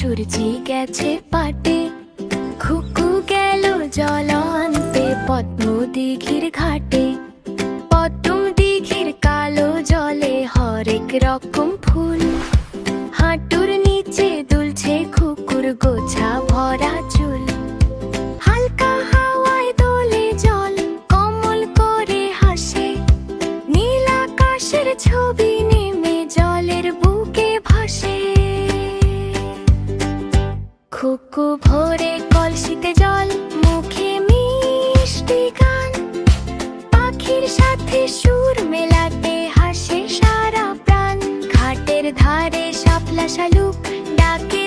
সূর্যি গেছে পাটে, খুকু গেল জল আনতে পদ্ম দিঘির ঘাটে। পদ্ম দিঘির কালো জলে হরেক রকম ফুল, হাঁটুর নিচে দুলছে খুকুর গোছা ভরা চুল। হালকা হাওয়ায় দোলে জল, কমল করে হাসে, নীল আকাশের ছবি নেমে জলের বুকে ভাসে। খুকু ভোরে কলসিতে জল, মুখে মিষ্টি গান, পাখির সাথে সুর মেলাতে হাসে সারা প্রাণ। ঘাটের ধারে শাপলা শালুক ডাকে